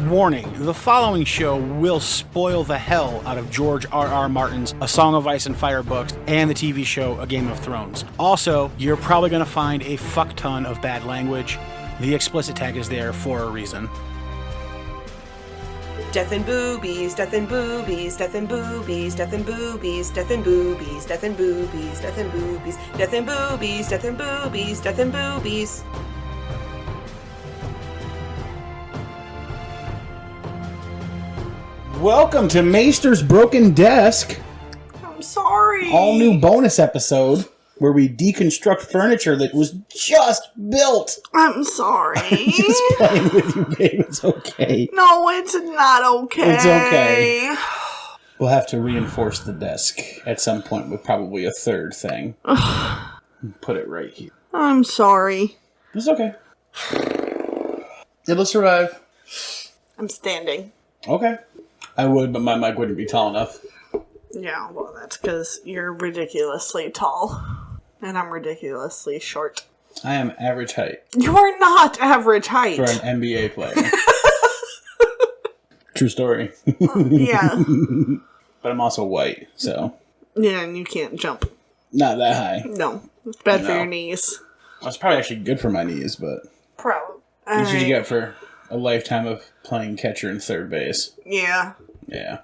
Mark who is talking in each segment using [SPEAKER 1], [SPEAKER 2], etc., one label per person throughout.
[SPEAKER 1] Warning, the following show will spoil the hell out of George R.R. Martin's A Song of Ice and Fire books and the TV show A Game of Thrones. Also, you're probably going to find a fuck ton of bad language. The explicit tag is there for a reason.
[SPEAKER 2] Death and boobies, death and boobies, death and boobies, death and boobies, death and boobies, death and boobies, death and boobies, death and boobies, death and boobies, death and boobies.
[SPEAKER 1] Welcome to Maester's Broken Desk.
[SPEAKER 2] I'm sorry.
[SPEAKER 1] All new bonus episode where we deconstruct furniture that was just built.
[SPEAKER 2] I'm sorry.
[SPEAKER 1] I'm just playing with you, babe. It's okay.
[SPEAKER 2] No, it's not okay.
[SPEAKER 1] It's okay. We'll have to reinforce the desk at some point with probably a third thing. Put it right here.
[SPEAKER 2] I'm sorry.
[SPEAKER 1] It's okay. It'll survive.
[SPEAKER 2] I'm standing.
[SPEAKER 1] Okay. I would, but my mic wouldn't be tall enough.
[SPEAKER 2] Yeah, well, that's because you're ridiculously tall. And I'm ridiculously short.
[SPEAKER 1] I am average height.
[SPEAKER 2] You are not average height.
[SPEAKER 1] For an NBA player. True story.
[SPEAKER 2] Yeah.
[SPEAKER 1] But I'm also white, so.
[SPEAKER 2] Yeah, and you can't jump.
[SPEAKER 1] Not that high.
[SPEAKER 2] No. It's bad for your knees.
[SPEAKER 1] Well, it's probably actually good for my knees, but.
[SPEAKER 2] Probably.
[SPEAKER 1] That's what you get for a lifetime of playing catcher and third base.
[SPEAKER 2] Yeah.
[SPEAKER 1] Yeah.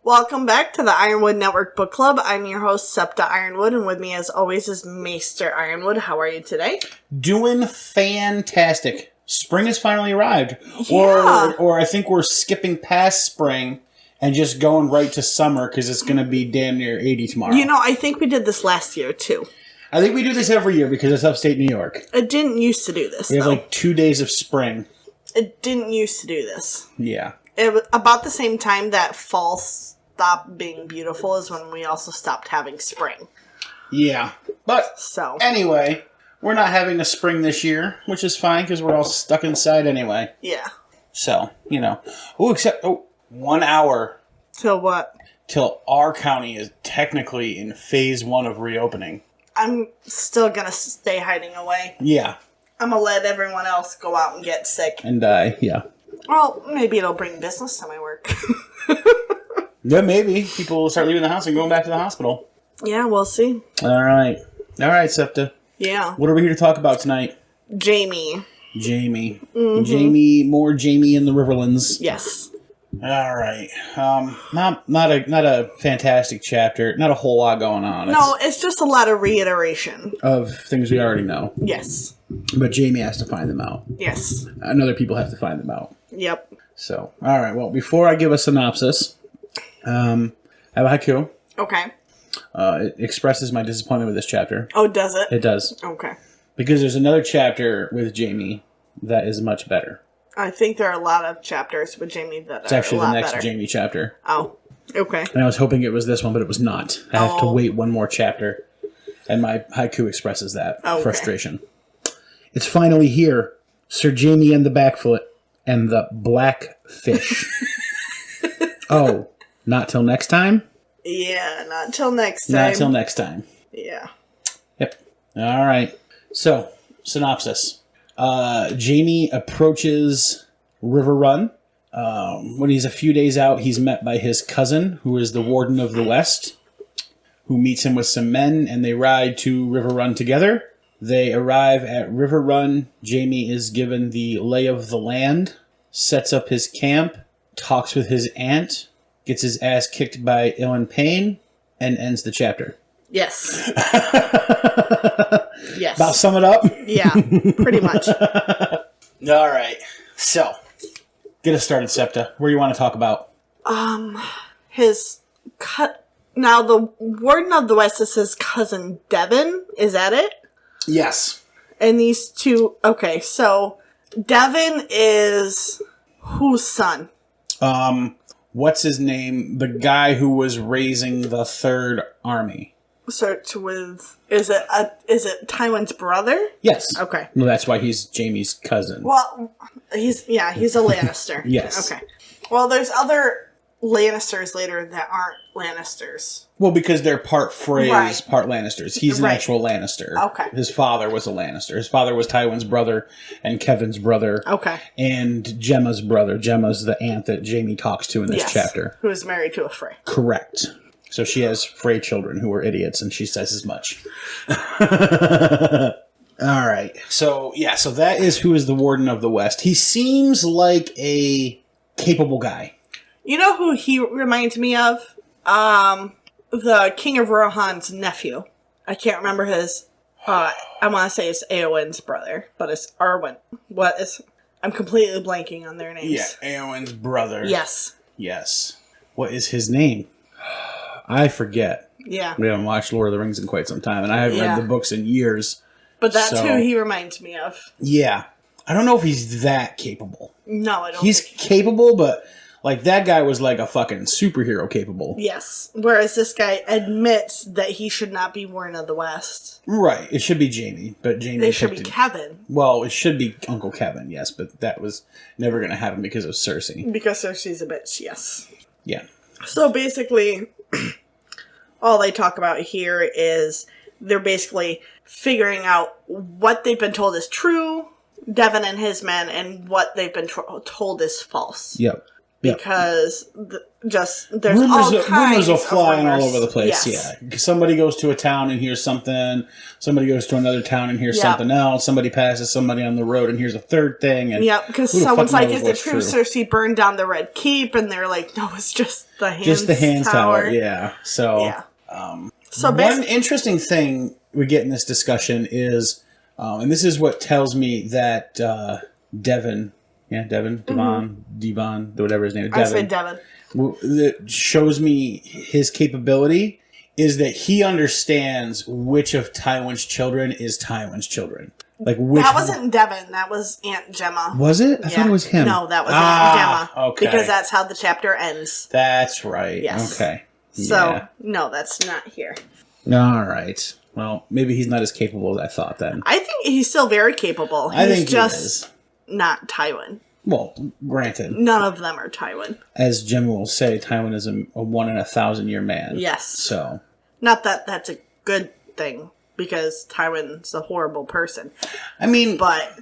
[SPEAKER 2] Welcome back to the Ironwood Network Book Club. I'm your host, Septa Ironwood, and with me as always is Maester Ironwood. How are you today?
[SPEAKER 1] Doing fantastic. Spring has finally arrived.
[SPEAKER 2] Yeah.
[SPEAKER 1] Or I think we're skipping past spring and just going right to summer because it's going to be damn near 80 tomorrow.
[SPEAKER 2] You know, I think we did this last year, too.
[SPEAKER 1] I think we do this every year because it's upstate New York.
[SPEAKER 2] It didn't used to do this,
[SPEAKER 1] We have like 2 days of spring.
[SPEAKER 2] It didn't used to do this.
[SPEAKER 1] Yeah.
[SPEAKER 2] It was about the same time that fall stopped being beautiful is when we also stopped having spring.
[SPEAKER 1] Yeah. But
[SPEAKER 2] So
[SPEAKER 1] anyway, we're not having a spring this year, which is fine because we're all stuck inside anyway.
[SPEAKER 2] yeah.
[SPEAKER 1] So, you know. Oh, except 1 hour
[SPEAKER 2] So what?
[SPEAKER 1] till our county is technically in phase 1 of reopening.
[SPEAKER 2] I'm still gonna stay hiding away.
[SPEAKER 1] Yeah.
[SPEAKER 2] I'm gonna let everyone else go out and get sick.
[SPEAKER 1] And die, yeah.
[SPEAKER 2] Well, maybe it'll bring business to my work.
[SPEAKER 1] Yeah, maybe. People will start leaving the house and going back to the hospital.
[SPEAKER 2] Yeah, we'll see.
[SPEAKER 1] All right. All right, Septa.
[SPEAKER 2] Yeah.
[SPEAKER 1] What are we here to talk about tonight?
[SPEAKER 2] Jamie.
[SPEAKER 1] Jamie. Mm-hmm. More Jamie in the Riverlands.
[SPEAKER 2] Yes.
[SPEAKER 1] All right. Not a fantastic chapter. Not a whole lot going on.
[SPEAKER 2] No, it's just a lot of reiteration.
[SPEAKER 1] Of things we already know.
[SPEAKER 2] Yes.
[SPEAKER 1] But Jamie has to find them out.
[SPEAKER 2] Yes.
[SPEAKER 1] And other people have to find them out.
[SPEAKER 2] Yep.
[SPEAKER 1] So, all right. Well, before I give a synopsis, I have a haiku.
[SPEAKER 2] Okay.
[SPEAKER 1] It expresses my disappointment with this chapter.
[SPEAKER 2] Oh, does it?
[SPEAKER 1] It does.
[SPEAKER 2] Okay.
[SPEAKER 1] Because there's another chapter with Jamie that is much better.
[SPEAKER 2] I think there are a lot of chapters with Jamie that
[SPEAKER 1] It's
[SPEAKER 2] are
[SPEAKER 1] actually
[SPEAKER 2] a
[SPEAKER 1] the
[SPEAKER 2] lot
[SPEAKER 1] next
[SPEAKER 2] better.
[SPEAKER 1] Jamie chapter.
[SPEAKER 2] Oh, okay.
[SPEAKER 1] And I was hoping it was this one, but it was not. I have to
[SPEAKER 2] Oh.
[SPEAKER 1] wait one more chapter. And my haiku expresses that
[SPEAKER 2] Okay.
[SPEAKER 1] frustration. It's finally here. Sir Jamie and the Backfoot and the Blackfish. Oh, not till next time?
[SPEAKER 2] Yeah, not till next time.
[SPEAKER 1] Not till next time.
[SPEAKER 2] Yeah.
[SPEAKER 1] Yep. All right. So, synopsis. Jamie approaches River Run. When he's a few days out, he's met by his cousin, who is the Warden of the West, who meets him with some men, and they ride to River Run together. They arrive at River Run. Jamie is given the lay of the land, sets up his camp, talks with his aunt, gets his ass kicked by Ilyn Payne, and ends the chapter.
[SPEAKER 2] Yes. Yes.
[SPEAKER 1] About sum it up?
[SPEAKER 2] Yeah, pretty much.
[SPEAKER 1] All right. So, get us started, Septa. What do you want to talk about?
[SPEAKER 2] His cut. Now, the Warden of the West is his cousin Devin. Is that it?
[SPEAKER 1] Yes.
[SPEAKER 2] And these two. Okay, so Devin is whose son?
[SPEAKER 1] What's his name? The guy who was raising the Third Army.
[SPEAKER 2] Search with. Is it Tywin's brother?
[SPEAKER 1] Yes.
[SPEAKER 2] Okay.
[SPEAKER 1] Well, that's why he's Jamie's cousin.
[SPEAKER 2] Well, he's a Lannister.
[SPEAKER 1] Yes.
[SPEAKER 2] Okay. Well, there's other
[SPEAKER 3] Lannisters later that aren't Lannisters.
[SPEAKER 1] Well, because they're part Freys,
[SPEAKER 3] Right.
[SPEAKER 1] part Lannisters. He's an
[SPEAKER 3] Right.
[SPEAKER 1] actual Lannister.
[SPEAKER 3] Okay.
[SPEAKER 1] His father was a Lannister. His father was Tywin's brother and Kevin's brother.
[SPEAKER 3] Okay.
[SPEAKER 1] And Gemma's brother. Gemma's the aunt that Jaime talks to in this chapter.
[SPEAKER 3] Who is married to a Frey.
[SPEAKER 1] Correct. So she has Frey children who are idiots, and she says as much. All right. So, yeah, so that is who is the Warden of the West. He seems like a capable guy.
[SPEAKER 3] You know who he reminds me of? The King of Rohan's nephew. I can't remember his... I want to say it's Eowyn's brother, but it's Arwen. I'm completely blanking on their names.
[SPEAKER 1] Yeah, Eowyn's brother.
[SPEAKER 3] Yes.
[SPEAKER 1] Yes. What is his name? I forget.
[SPEAKER 3] Yeah.
[SPEAKER 1] We haven't watched Lord of the Rings in quite some time, and I haven't read the books in years.
[SPEAKER 3] But that's who he reminds me of.
[SPEAKER 1] Yeah. I don't know if he's that capable.
[SPEAKER 3] No, I don't
[SPEAKER 1] He's capable, but like that guy was like a fucking superhero capable.
[SPEAKER 3] Yes. Whereas this guy admits that he should not be Warden of the West.
[SPEAKER 1] Right. It should be Jaime, but Jaime
[SPEAKER 3] It should be Kevin.
[SPEAKER 1] Well, it should be Uncle Kevin, yes, but that was never going to happen because of Cersei.
[SPEAKER 3] Because Cersei's a bitch, yes.
[SPEAKER 1] Yeah.
[SPEAKER 3] So basically, all they talk about here is they're basically figuring out what they've been told is true, Devin and his men, and what they've been told is false.
[SPEAKER 1] Yep.
[SPEAKER 3] Because there's all kinds
[SPEAKER 1] rumors will
[SPEAKER 3] of
[SPEAKER 1] fly
[SPEAKER 3] rumors.
[SPEAKER 1] all over the place.
[SPEAKER 3] Yes.
[SPEAKER 1] Yeah, somebody goes to a town and hears something. Somebody goes to another town and hears something else. Somebody passes somebody on the road and hears a third thing. And
[SPEAKER 3] because someone's like, "Is it true Cersei burned down the Red Keep?" And they're like, "No, it's just the Hands Tower."
[SPEAKER 1] Yeah. So,
[SPEAKER 3] So
[SPEAKER 1] one interesting thing we get in this discussion is, and this is what tells me that Devon, whatever his name is,
[SPEAKER 3] I said Devin.
[SPEAKER 1] That shows me his capability is that he understands which of Tywin's children is Tywin's children. Like which
[SPEAKER 3] that wasn't Devin. That was Aunt Gemma.
[SPEAKER 1] Was it? I thought it was him.
[SPEAKER 3] No, that was Aunt Gemma.
[SPEAKER 1] Okay.
[SPEAKER 3] Because that's how the chapter ends.
[SPEAKER 1] That's right.
[SPEAKER 3] Yes.
[SPEAKER 1] Okay.
[SPEAKER 3] So, no, that's not here.
[SPEAKER 1] All right. Well, maybe he's not as capable as I thought then.
[SPEAKER 3] I think he's still very capable.
[SPEAKER 1] I think
[SPEAKER 3] just
[SPEAKER 1] he is.
[SPEAKER 3] Not Tywin.
[SPEAKER 1] Well, granted.
[SPEAKER 3] None of them are Tywin.
[SPEAKER 1] As Jim will say, Tywin is a 1 in 1,000-year man.
[SPEAKER 3] Yes.
[SPEAKER 1] So.
[SPEAKER 3] Not that that's a good thing, because Tywin's a horrible person.
[SPEAKER 1] I mean.
[SPEAKER 3] But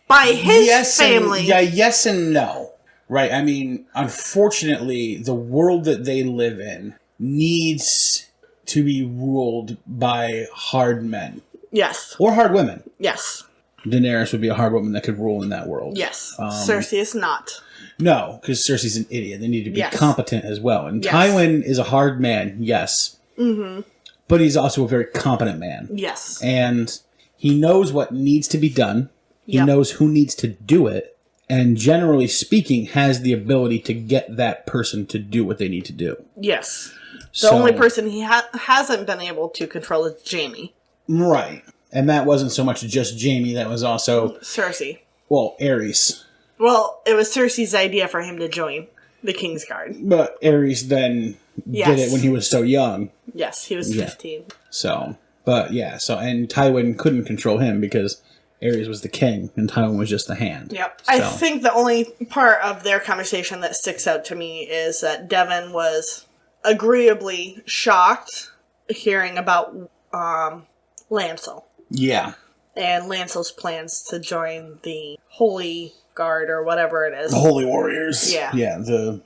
[SPEAKER 3] by his family.
[SPEAKER 1] Yes and no. Right? I mean, unfortunately, the world that they live in needs to be ruled by hard men.
[SPEAKER 3] Yes.
[SPEAKER 1] Or hard women.
[SPEAKER 3] Yes.
[SPEAKER 1] Daenerys would be a hard woman that could rule in that world.
[SPEAKER 3] Yes. Cersei is not.
[SPEAKER 1] No, because Cersei's an idiot. They need to be competent as well. And Tywin is a hard man, yes. Mm-hmm. But he's also a very competent man.
[SPEAKER 3] Yes.
[SPEAKER 1] And he knows what needs to be done. He knows who needs to do it. And generally speaking, has the ability to get that person to do what they need to do.
[SPEAKER 3] Yes. The only person he hasn't been able to control is Jaime.
[SPEAKER 1] Right. And that wasn't so much just Jaime, that was also...
[SPEAKER 3] Cersei.
[SPEAKER 1] Well, Aerys.
[SPEAKER 3] Well, it was Cersei's idea for him to join the Kingsguard.
[SPEAKER 1] But Aerys then did it when he was so young.
[SPEAKER 3] Yes, he was 15.
[SPEAKER 1] So, but yeah, and Tywin couldn't control him because Aerys was the king and Tywin was just the hand.
[SPEAKER 3] Yep. So. I think the only part of their conversation that sticks out to me is that Devin was agreeably shocked hearing about Lancel.
[SPEAKER 1] Yeah.
[SPEAKER 3] And Lancel's plans to join the Holy Guard or whatever it is.
[SPEAKER 1] The Holy Warriors.
[SPEAKER 3] Yeah.
[SPEAKER 1] Yeah,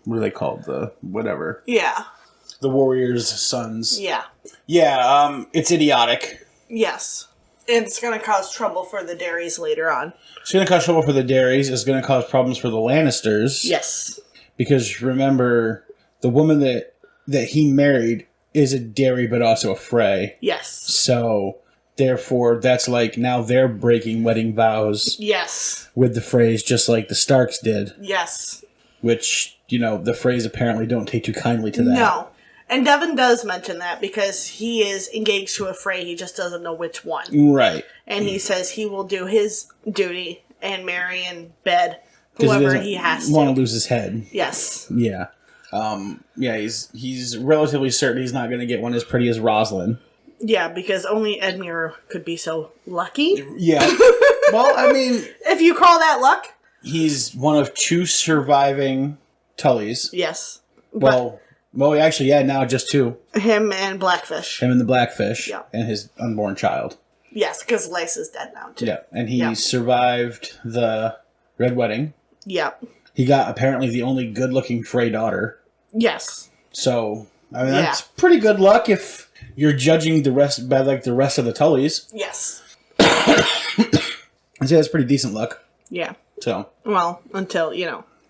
[SPEAKER 1] what are they called? The whatever.
[SPEAKER 3] Yeah.
[SPEAKER 1] The Warriors' sons.
[SPEAKER 3] Yeah.
[SPEAKER 1] Yeah, it's idiotic.
[SPEAKER 3] Yes. And it's going to cause trouble for the Darys later on.
[SPEAKER 1] It's going to cause trouble for the Darys. It's going to cause problems for the Lannisters.
[SPEAKER 3] Yes.
[SPEAKER 1] Because remember, the woman that he married is a Darry but also a Frey.
[SPEAKER 3] Yes.
[SPEAKER 1] So... therefore, that's like now they're breaking wedding vows.
[SPEAKER 3] Yes.
[SPEAKER 1] With the Freys, just like the Starks did.
[SPEAKER 3] Yes.
[SPEAKER 1] Which, the Freys apparently don't take too kindly to that.
[SPEAKER 3] No. And Devin does mention that because he is engaged to a Frey, he just doesn't know which one.
[SPEAKER 1] Right.
[SPEAKER 3] And he says he will do his duty and marry and bed whoever he has to.
[SPEAKER 1] Want to lose his head.
[SPEAKER 3] Yes.
[SPEAKER 1] Yeah. He's relatively certain he's not going to get one as pretty as Rosalind.
[SPEAKER 3] Yeah, because only Edmure could be so lucky.
[SPEAKER 1] Yeah. Well, I mean...
[SPEAKER 3] if you call that luck.
[SPEAKER 1] He's one of 2 surviving Tullys.
[SPEAKER 3] Yes.
[SPEAKER 1] Well, actually, yeah, now just 2.
[SPEAKER 3] Him and Blackfish.
[SPEAKER 1] Him and the Blackfish.
[SPEAKER 3] Yeah.
[SPEAKER 1] And his unborn child.
[SPEAKER 3] Yes, because Lyce is dead now, too.
[SPEAKER 1] Yeah, and he survived the Red Wedding.
[SPEAKER 3] Yep.
[SPEAKER 1] He got, apparently, the only good-looking Frey daughter.
[SPEAKER 3] Yes.
[SPEAKER 1] So, I mean, that's pretty good luck if you're judging the rest by, like, the rest of the Tullys.
[SPEAKER 3] Yes.
[SPEAKER 1] I'd say that's pretty decent luck.
[SPEAKER 3] Yeah.
[SPEAKER 1] So.
[SPEAKER 3] Well, until,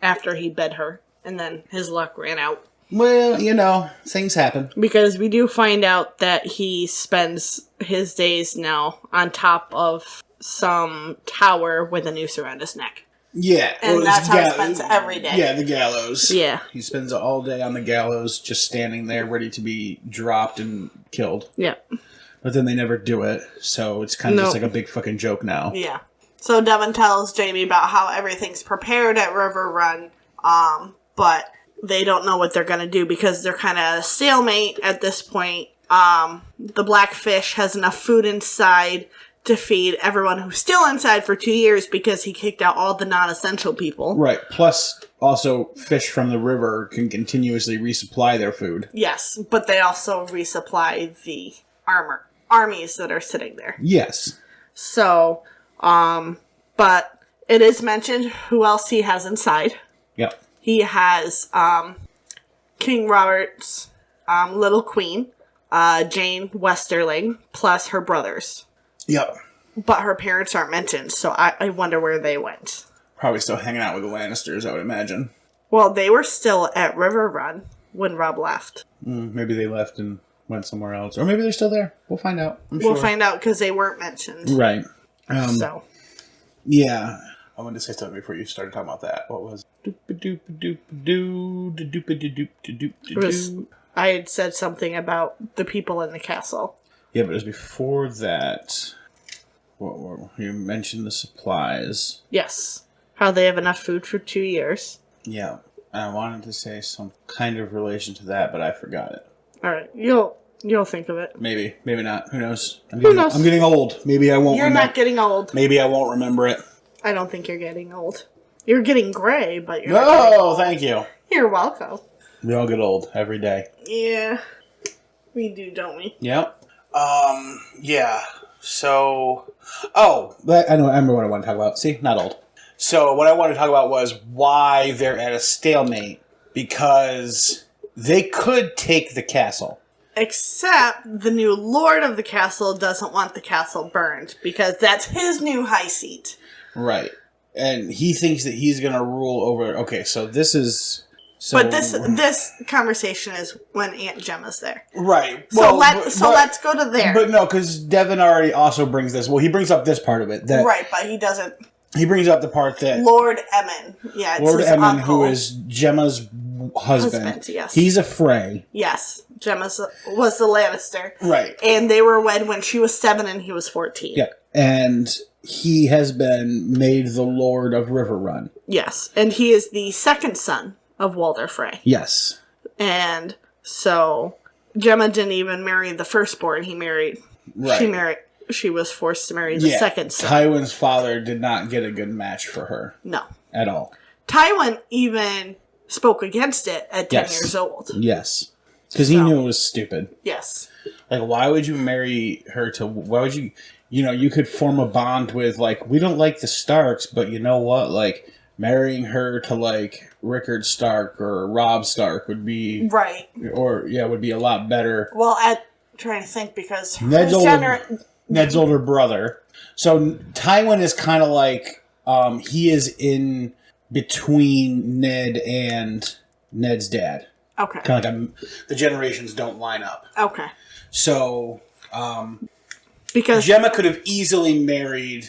[SPEAKER 3] after he bed her, and then his luck ran out.
[SPEAKER 1] Well, things happen.
[SPEAKER 3] Because we do find out that he spends his days now on top of some tower with a noose around his neck.
[SPEAKER 1] Yeah.
[SPEAKER 3] And that's how he spends every day.
[SPEAKER 1] Yeah, the gallows.
[SPEAKER 3] Yeah.
[SPEAKER 1] He spends all day on the gallows, just standing there ready to be dropped and killed.
[SPEAKER 3] Yeah.
[SPEAKER 1] But then they never do it, so it's kind of just like a big fucking joke now.
[SPEAKER 3] Yeah. So Devon tells Jaime about how everything's prepared at River Run, but they don't know what they're going to do because they're kind of at a stalemate at this point. The Blackfish has enough food inside to feed everyone who's still inside for 2 years because he kicked out all the non-essential people.
[SPEAKER 1] Right. Plus, also, fish from the river can continuously resupply their food.
[SPEAKER 3] Yes, but they also resupply the armies that are sitting there.
[SPEAKER 1] Yes.
[SPEAKER 3] So, but it is mentioned who else he has inside.
[SPEAKER 1] Yep.
[SPEAKER 3] He has King Robert's little queen, Jane Westerling, plus her brothers.
[SPEAKER 1] Yep.
[SPEAKER 3] But her parents aren't mentioned, so I wonder where they went.
[SPEAKER 1] Probably still hanging out with the Lannisters, I would imagine.
[SPEAKER 3] Well, they were still at River Run when Rob left.
[SPEAKER 1] Maybe they left and went somewhere else. Or maybe they're still there. We'll find out.
[SPEAKER 3] We'll find out because they weren't mentioned.
[SPEAKER 1] Right.
[SPEAKER 3] So.
[SPEAKER 1] Yeah. I wanted to say something before you started talking about that. What was
[SPEAKER 3] I had said something about the people in the castle.
[SPEAKER 1] Yeah, but it was before that. You mentioned the supplies.
[SPEAKER 3] Yes. How they have enough food for 2 years.
[SPEAKER 1] Yeah. I wanted to say some kind of relation to that, but I forgot it.
[SPEAKER 3] Alright. You'll think of it.
[SPEAKER 1] Maybe. Maybe not. Who knows?
[SPEAKER 3] Who knows?
[SPEAKER 1] I'm getting old. Maybe I won't
[SPEAKER 3] You're not getting old.
[SPEAKER 1] Maybe I won't remember it.
[SPEAKER 3] I don't think you're getting old. You're getting gray, but you're
[SPEAKER 1] Oh, thank you.
[SPEAKER 3] You're welcome.
[SPEAKER 1] We all get old every day.
[SPEAKER 3] Yeah. We do, don't we?
[SPEAKER 1] Yep. Yeah. So, I remember what I want to talk about. See, not old. So, what I wanted to talk about was why they're at a stalemate. Because they could take the castle.
[SPEAKER 3] Except the new lord of the castle doesn't want the castle burned. Because that's his new high seat.
[SPEAKER 1] Right. And he thinks that he's going to rule over... Okay, so this is...
[SPEAKER 3] But this conversation is when Aunt Gemma's there.
[SPEAKER 1] Right.
[SPEAKER 3] So let's go to there.
[SPEAKER 1] But no, because Devon already also brings this. Well, he brings up this part of it.
[SPEAKER 3] Right, but he doesn't...
[SPEAKER 1] He brings up the part that...
[SPEAKER 3] Lord Emmon. Yeah, it's
[SPEAKER 1] Lord
[SPEAKER 3] his
[SPEAKER 1] Emmon,
[SPEAKER 3] uncle.
[SPEAKER 1] who is Gemma's husband.
[SPEAKER 3] Yes.
[SPEAKER 1] He's a Frey.
[SPEAKER 3] Yes. Gemma was the Lannister.
[SPEAKER 1] Right.
[SPEAKER 3] And they were wed when she was 7 and he was 14.
[SPEAKER 1] Yeah. And he has been made the Lord of River Run.
[SPEAKER 3] Yes. And he is the second son of Walder Frey.
[SPEAKER 1] Yes.
[SPEAKER 3] And so Gemma didn't even marry the firstborn. She was forced to marry the second son.
[SPEAKER 1] Tywin's father did not get a good match for her.
[SPEAKER 3] No.
[SPEAKER 1] At all.
[SPEAKER 3] Tywin even spoke against it at 10 years old.
[SPEAKER 1] Yes. Because he knew it was stupid.
[SPEAKER 3] Yes.
[SPEAKER 1] Like, why would you marry her to... Why would you... you could form a bond with, like, we don't like the Starks, but you know what? Like, marrying her to, like, Rickard Stark or Robb Stark would be...
[SPEAKER 3] Right.
[SPEAKER 1] Would be a lot better.
[SPEAKER 3] Well, trying to think because...
[SPEAKER 1] Ned's older brother. So Tywin is kind of like, he is in between Ned and Ned's dad.
[SPEAKER 3] Okay.
[SPEAKER 1] Kind of like the generations don't line up.
[SPEAKER 3] Okay.
[SPEAKER 1] So,
[SPEAKER 3] because
[SPEAKER 1] Gemma could have easily married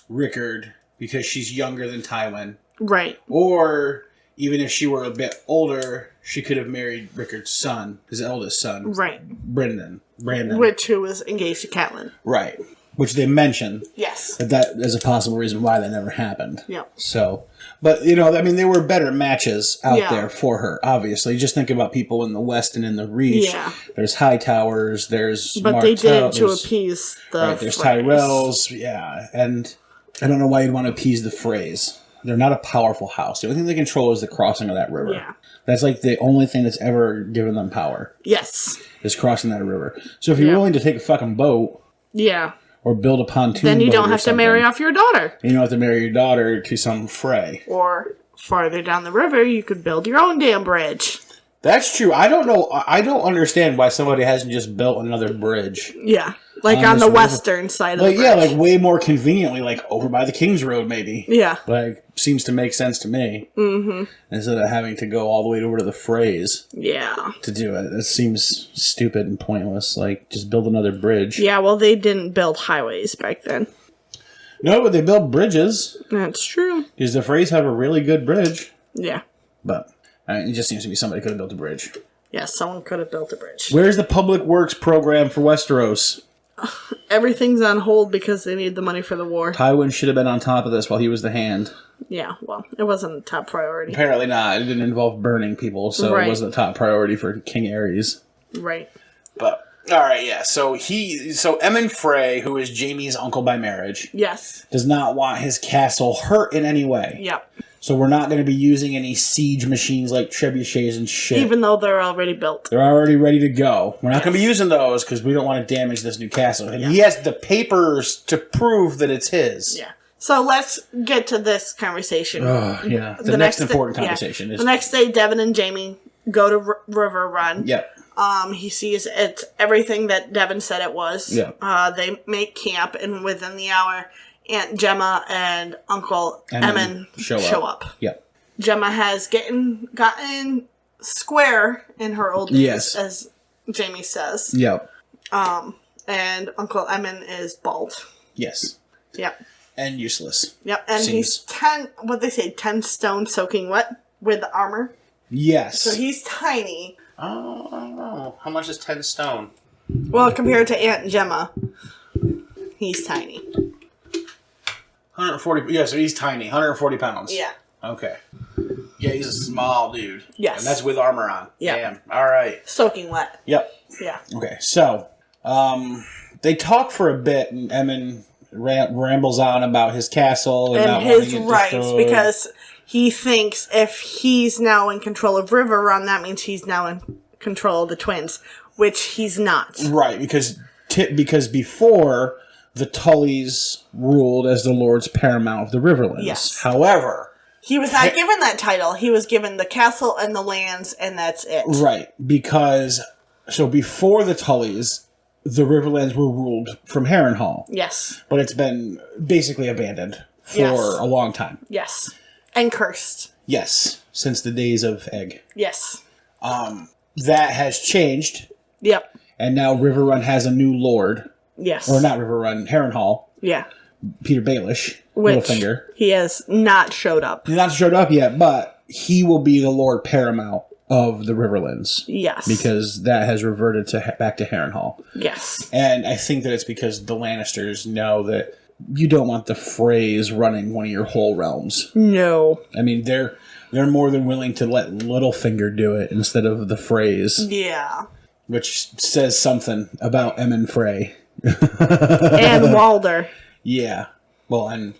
[SPEAKER 1] Rickard because she's younger than Tywin.
[SPEAKER 3] Right.
[SPEAKER 1] Or even if she were a bit older, she could have married Rickard's son, his eldest son.
[SPEAKER 3] Right.
[SPEAKER 1] Brandon.
[SPEAKER 3] Who was engaged to Catelyn.
[SPEAKER 1] Right. Which they mentioned.
[SPEAKER 3] Yes.
[SPEAKER 1] That is a possible reason why that never happened.
[SPEAKER 3] Yeah.
[SPEAKER 1] So, but, there were better matches out there for her, obviously. Just think about people in the West and in the Reach. Yeah. There's Hightowers, there's
[SPEAKER 3] But they did it to appease the
[SPEAKER 1] Right, there's Tyrells, yeah. And I don't know why you'd want to appease the Freys. They're not a powerful house. The only thing they control is the crossing of that river.
[SPEAKER 3] Yeah.
[SPEAKER 1] That's like the only thing that's ever given them power.
[SPEAKER 3] Yes.
[SPEAKER 1] Is crossing that river. So if you're willing to take a fucking boat...
[SPEAKER 3] Yeah.
[SPEAKER 1] Or build a pontoon
[SPEAKER 3] then you
[SPEAKER 1] boat
[SPEAKER 3] don't have to marry off your daughter.
[SPEAKER 1] You don't have to marry your daughter to some fray.
[SPEAKER 3] Or farther down the river, you could build your own damn bridge.
[SPEAKER 1] That's true. I don't know. I don't understand why somebody hasn't just built another bridge.
[SPEAKER 3] Yeah. Like on the western side of the bridge.
[SPEAKER 1] Yeah, like way more conveniently, like over by the King's Road, maybe.
[SPEAKER 3] Yeah.
[SPEAKER 1] Like, seems to make sense to me. Mm-hmm. Instead of having to go all the way over to the Frays.
[SPEAKER 3] Yeah.
[SPEAKER 1] To do it. It seems stupid and pointless. Like, just build another bridge.
[SPEAKER 3] Yeah, well, they didn't build highways back then.
[SPEAKER 1] No, but they built bridges.
[SPEAKER 3] That's true.
[SPEAKER 1] Because the Frays have a really good bridge.
[SPEAKER 3] Yeah.
[SPEAKER 1] But... it just seems to be somebody could have built a bridge.
[SPEAKER 3] Yeah, someone could have built a bridge.
[SPEAKER 1] Where's the public works program for Westeros?
[SPEAKER 3] Everything's on hold because they need the money for the war.
[SPEAKER 1] Tywin should have been on top of this while he was the hand.
[SPEAKER 3] Yeah, well, it wasn't a top priority.
[SPEAKER 1] Apparently not. It didn't involve burning people, so it wasn't a top priority for King Aerys.
[SPEAKER 3] Right.
[SPEAKER 1] But, alright, yeah. So Emmon Frey, who is Jaime's uncle by marriage,
[SPEAKER 3] yes,
[SPEAKER 1] does not want his castle hurt in any way.
[SPEAKER 3] Yep.
[SPEAKER 1] So we're not going to be using any siege machines like trebuchets and shit.
[SPEAKER 3] Even though they're already built.
[SPEAKER 1] They're already ready to go. We're not going to be using those because we don't want to damage this new castle. And he has the papers to prove that it's his.
[SPEAKER 3] Yeah. So let's get to this conversation.
[SPEAKER 1] Oh, yeah. The next important conversation is...
[SPEAKER 3] The next day, Devin and Jaime go to River Run.
[SPEAKER 1] Yep.
[SPEAKER 3] He sees it's everything that Devin said it was.
[SPEAKER 1] Yep.
[SPEAKER 3] They make camp, and within the hour... Aunt Gemma and Uncle Emmon show up.
[SPEAKER 1] Yep.
[SPEAKER 3] Gemma has gotten square in her old days, as Jaime says.
[SPEAKER 1] Yep.
[SPEAKER 3] And Uncle Emmon is bald.
[SPEAKER 1] Yes.
[SPEAKER 3] Yep.
[SPEAKER 1] And useless.
[SPEAKER 3] Yep. And he's 10 stone soaking wet with the armor.
[SPEAKER 1] Yes.
[SPEAKER 3] So he's tiny.
[SPEAKER 1] Oh, how much is 10 stone?
[SPEAKER 3] Well, compared to Aunt Gemma, he's tiny.
[SPEAKER 1] 140. Yeah, so he's tiny. 140 pounds.
[SPEAKER 3] Yeah.
[SPEAKER 1] Okay. Yeah, he's a small dude.
[SPEAKER 3] Yes.
[SPEAKER 1] And that's with armor on.
[SPEAKER 3] Yeah.
[SPEAKER 1] Damn. All right.
[SPEAKER 3] Soaking wet.
[SPEAKER 1] Yep.
[SPEAKER 3] Yeah.
[SPEAKER 1] Okay, so they talk for a bit, and Emmon rambles on about his castle
[SPEAKER 3] and his rights, because he thinks if he's now in control of River Run, that means he's now in control of the twins, which he's not.
[SPEAKER 1] Right, because before... the Tullys ruled as the Lords Paramount of the Riverlands.
[SPEAKER 3] Yes.
[SPEAKER 1] However...
[SPEAKER 3] he was not given that title. He was given the castle and the lands, and that's it.
[SPEAKER 1] Right, because... so before the Tullys, the Riverlands were ruled from Harrenhal.
[SPEAKER 3] Yes.
[SPEAKER 1] But it's been basically abandoned for a long time.
[SPEAKER 3] Yes. And cursed.
[SPEAKER 1] Yes, since the days of Egg.
[SPEAKER 3] Yes.
[SPEAKER 1] That has changed.
[SPEAKER 3] Yep.
[SPEAKER 1] And now Riverrun has a new lord.
[SPEAKER 3] Yes.
[SPEAKER 1] Or not Riverrun, Harrenhal.
[SPEAKER 3] Yeah.
[SPEAKER 1] Peter Baelish.
[SPEAKER 3] Which
[SPEAKER 1] Littlefinger.
[SPEAKER 3] he has not showed up.
[SPEAKER 1] He's not showed up yet, but he will be the Lord Paramount of the Riverlands.
[SPEAKER 3] Yes.
[SPEAKER 1] Because that has reverted back to Harrenhal.
[SPEAKER 3] Yes.
[SPEAKER 1] And I think that it's because the Lannisters know that you don't want the Freys running one of your whole realms.
[SPEAKER 3] No.
[SPEAKER 1] I mean, they're more than willing to let Littlefinger do it instead of the Freys.
[SPEAKER 3] Yeah.
[SPEAKER 1] Which says something about Emmon Frey.
[SPEAKER 3] And Walder.
[SPEAKER 1] Yeah. But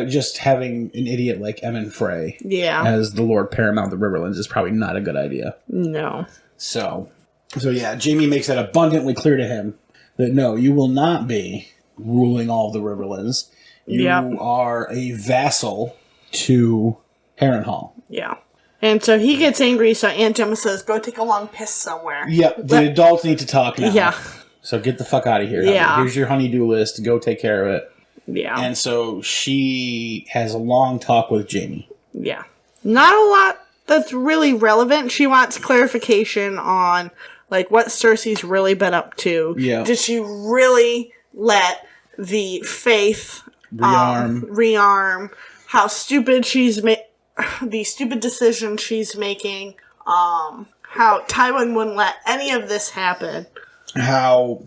[SPEAKER 1] just having an idiot like Emmon Frey as the Lord Paramount of the Riverlands is probably not a good idea.
[SPEAKER 3] No.
[SPEAKER 1] So yeah, Jaime makes that abundantly clear to him that no, you will not be ruling all of the Riverlands. You are a vassal to Harrenhal.
[SPEAKER 3] Yeah. And so he gets angry, so Aunt Gemma says, go take a long piss somewhere.
[SPEAKER 1] Yep, the adults need to talk now.
[SPEAKER 3] Yeah.
[SPEAKER 1] So get the fuck out of here.
[SPEAKER 3] Yeah.
[SPEAKER 1] Here's your honey-do list. Go take care of it.
[SPEAKER 3] Yeah.
[SPEAKER 1] And so she has a long talk with Jaime.
[SPEAKER 3] Yeah. Not a lot that's really relevant. She wants clarification on, like, what Cersei's really been up to.
[SPEAKER 1] Yeah.
[SPEAKER 3] Did she really let the Faith rearm? How stupid she's the stupid decision she's making. How Tywin wouldn't let any of this happen. How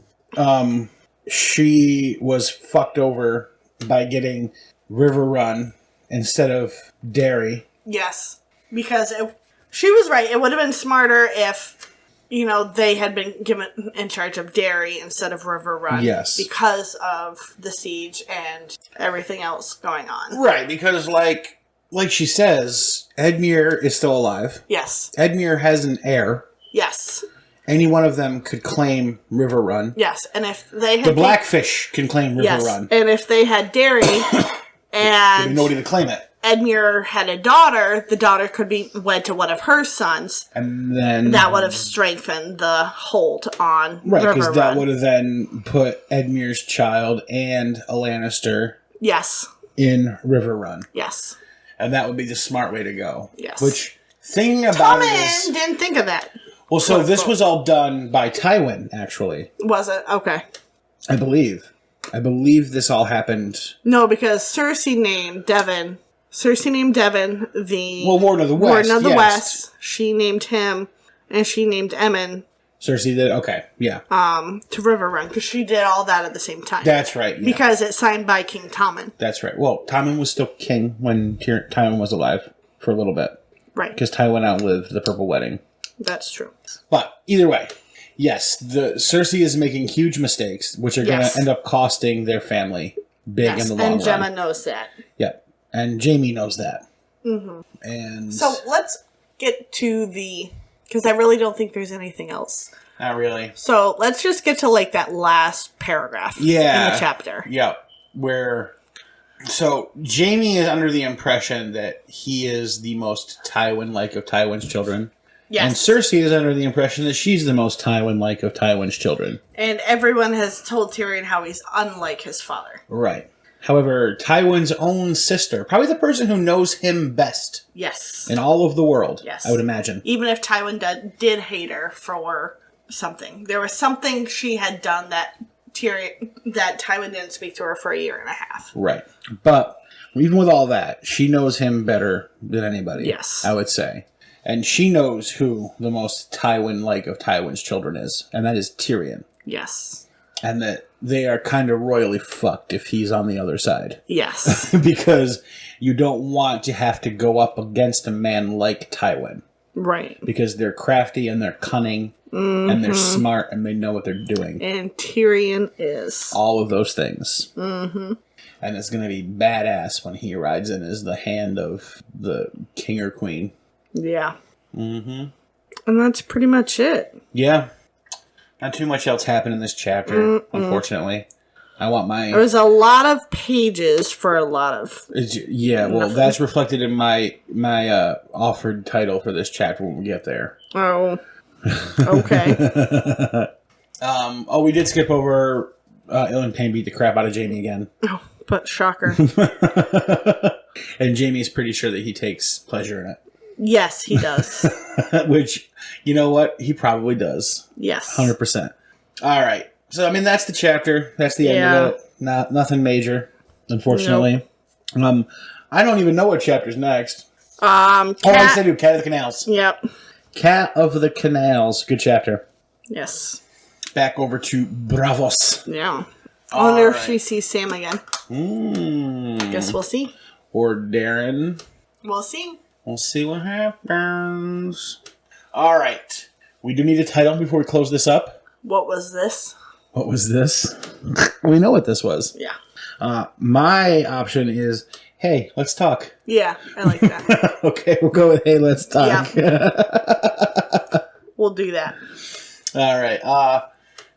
[SPEAKER 1] she was fucked over by getting River Run instead of Derry.
[SPEAKER 3] Yes. Because she was right. It would have been smarter if they had been given in charge of Derry instead of River Run.
[SPEAKER 1] Yes.
[SPEAKER 3] Because of the siege and everything else going on.
[SPEAKER 1] Right, because like she says, Edmure is still alive.
[SPEAKER 3] Yes.
[SPEAKER 1] Edmure has an heir.
[SPEAKER 3] Yes.
[SPEAKER 1] Any one of them could claim River Run.
[SPEAKER 3] Yes, and if they had...
[SPEAKER 1] The Blackfish can claim River Run.
[SPEAKER 3] And if they had Derry and...
[SPEAKER 1] There'd be nobody to claim it.
[SPEAKER 3] Edmure had a daughter, the daughter could be wed to one of her sons.
[SPEAKER 1] And then...
[SPEAKER 3] That would have strengthened the hold on River Run.
[SPEAKER 1] Right, because that would have then put Edmure's child and a Lannister...
[SPEAKER 3] Yes.
[SPEAKER 1] ...in River Run.
[SPEAKER 3] Yes.
[SPEAKER 1] And that would be the smart way to go.
[SPEAKER 3] Yes.
[SPEAKER 1] Which, thing about it is...
[SPEAKER 3] Tommen didn't think of that.
[SPEAKER 1] Well, so this was all done by Tywin, actually.
[SPEAKER 3] Was it? Okay.
[SPEAKER 1] I believe this all happened...
[SPEAKER 3] No, because Cersei named Devon, the...
[SPEAKER 1] Well, Warden of the West,
[SPEAKER 3] Warden of the
[SPEAKER 1] yes.
[SPEAKER 3] West. She named him, and she named Emmon...
[SPEAKER 1] Cersei did? Okay, yeah.
[SPEAKER 3] To River Run, because she did all that at the same time.
[SPEAKER 1] That's right, yeah.
[SPEAKER 3] Because it's signed by King Tommen.
[SPEAKER 1] That's right. Well, Tommen was still king when Tywin was alive for a little bit.
[SPEAKER 3] Right.
[SPEAKER 1] Because Tywin outlived the Purple Wedding.
[SPEAKER 3] That's true.
[SPEAKER 1] But, either way, yes, the Cersei is making huge mistakes, which are going to end up costing their family big in the long run.
[SPEAKER 3] And Gemma knows that.
[SPEAKER 1] Yep. And Jaime knows that. Mm-hmm. And...
[SPEAKER 3] So, let's get to the... Because I really don't think there's anything else.
[SPEAKER 1] Not really.
[SPEAKER 3] So, let's just get to, that last paragraph in the chapter.
[SPEAKER 1] Yeah. Where... So, Jaime is under the impression that he is the most Tywin-like of Tywin's children. Yes. And Cersei is under the impression that she's the most Tywin-like of Tywin's children.
[SPEAKER 3] And everyone has told Tyrion how he's unlike his father.
[SPEAKER 1] Right. However, Tywin's own sister, probably the person who knows him best.
[SPEAKER 3] Yes.
[SPEAKER 1] In all of the world,
[SPEAKER 3] yes.
[SPEAKER 1] I would imagine.
[SPEAKER 3] Even if Tywin did hate her for something. There was something she had done that Tywin didn't speak to her for 1.5 years.
[SPEAKER 1] Right. But even with all that, she knows him better than anybody.
[SPEAKER 3] Yes.
[SPEAKER 1] I would say. And she knows who the most Tywin-like of Tywin's children is. And that is Tyrion.
[SPEAKER 3] Yes.
[SPEAKER 1] And that they are kind of royally fucked if he's on the other side.
[SPEAKER 3] Yes.
[SPEAKER 1] Because you don't want to have to go up against a man like Tywin.
[SPEAKER 3] Right.
[SPEAKER 1] Because they're crafty and they're cunning. Mm-hmm. And they're smart and they know what they're doing.
[SPEAKER 3] And Tyrion is.
[SPEAKER 1] All of those things. Mm-hmm. And it's going to be badass when he rides in as the hand of the king or queen.
[SPEAKER 3] Yeah. Mm-hmm. And that's pretty much it.
[SPEAKER 1] Yeah. Not too much else happened in this chapter, unfortunately. I want my...
[SPEAKER 3] There was a lot of pages for a lot of...
[SPEAKER 1] Yeah, well, that's reflected in my offered title for this chapter when we get there.
[SPEAKER 3] Oh. Okay.
[SPEAKER 1] We did skip over Ilyn Payne beat the crap out of Jaime again.
[SPEAKER 3] Oh, but shocker.
[SPEAKER 1] And Jaime's pretty sure that he takes pleasure in it.
[SPEAKER 3] Yes, he does.
[SPEAKER 1] Which, you know what? He probably does.
[SPEAKER 3] Yes.
[SPEAKER 1] 100%. All right. So, that's the chapter. That's the end of it. Nothing major, unfortunately. Nope. I don't even know what chapter's next. I said Cat of the Canals.
[SPEAKER 3] Yep.
[SPEAKER 1] Cat of the Canals. Good chapter.
[SPEAKER 3] Yes.
[SPEAKER 1] Back over to Bravos.
[SPEAKER 3] Yeah. I wonder if she sees Sam again. Guess we'll see.
[SPEAKER 1] Or Darren.
[SPEAKER 3] We'll see.
[SPEAKER 1] We'll see what happens. All right. We do need a title before we close this up.
[SPEAKER 3] What was this?
[SPEAKER 1] What was this? We know what this was.
[SPEAKER 3] Yeah.
[SPEAKER 1] My option is, hey, let's talk.
[SPEAKER 3] Yeah, I like that.
[SPEAKER 1] Okay, we'll go with, hey, let's talk.
[SPEAKER 3] Yeah. We'll do that.
[SPEAKER 1] All right.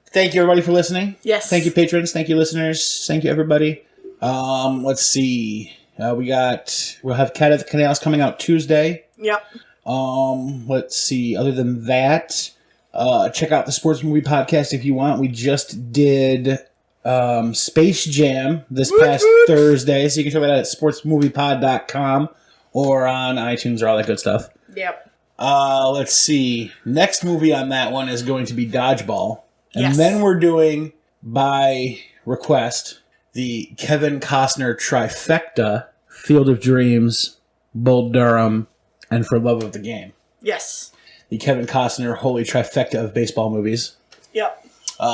[SPEAKER 1] Thank you, everybody, for listening.
[SPEAKER 3] Yes.
[SPEAKER 1] Thank you, patrons. Thank you, listeners. Thank you, everybody. Let's see. We'll have Cat of the Canals coming out Tuesday.
[SPEAKER 3] Yep.
[SPEAKER 1] Let's see. Other than that, check out the Sports Movie Podcast if you want. We just did Space Jam this past Thursday, so you can check that out at sportsmoviepod.com or on iTunes or all that good stuff.
[SPEAKER 3] Yep.
[SPEAKER 1] Let's see. Next movie on that one is going to be Dodgeball. And then we're doing, by request, the Kevin Costner trifecta, Field of Dreams, Bull Durham, and For Love of the Game.
[SPEAKER 3] Yes.
[SPEAKER 1] The Kevin Costner holy trifecta of baseball movies.
[SPEAKER 3] Yep.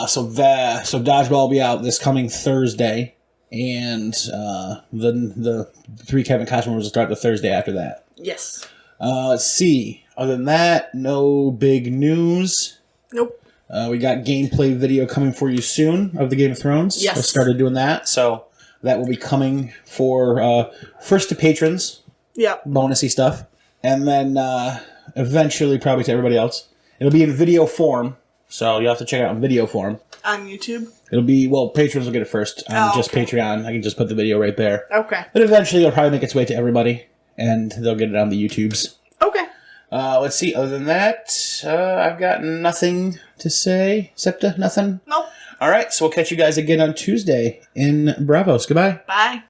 [SPEAKER 1] So Dodgeball will be out this coming Thursday, and the 3 Kevin Costner movies will start the Thursday after that.
[SPEAKER 3] Yes.
[SPEAKER 1] Let's see. Other than that, no big news.
[SPEAKER 3] Nope.
[SPEAKER 1] We got gameplay video coming for you soon of the Game of Thrones.
[SPEAKER 3] Yes.
[SPEAKER 1] I started doing that, so that will be coming for first to patrons,
[SPEAKER 3] Yep.
[SPEAKER 1] bonusy stuff, and then eventually probably to everybody else. It'll be in video form, so you'll have to check it out in video form.
[SPEAKER 3] On YouTube?
[SPEAKER 1] It'll be, well, patrons will get it first on just
[SPEAKER 3] okay.
[SPEAKER 1] Patreon. I can just put the video right there.
[SPEAKER 3] Okay.
[SPEAKER 1] But eventually it'll probably make its way to everybody, and they'll get it on the YouTubes.
[SPEAKER 3] Okay.
[SPEAKER 1] Let's see. Other than that, I've got nothing to say. Septa, nothing?
[SPEAKER 3] Nope.
[SPEAKER 1] All right, so we'll catch you guys again on Tuesday in Bravos. Goodbye.
[SPEAKER 3] Bye.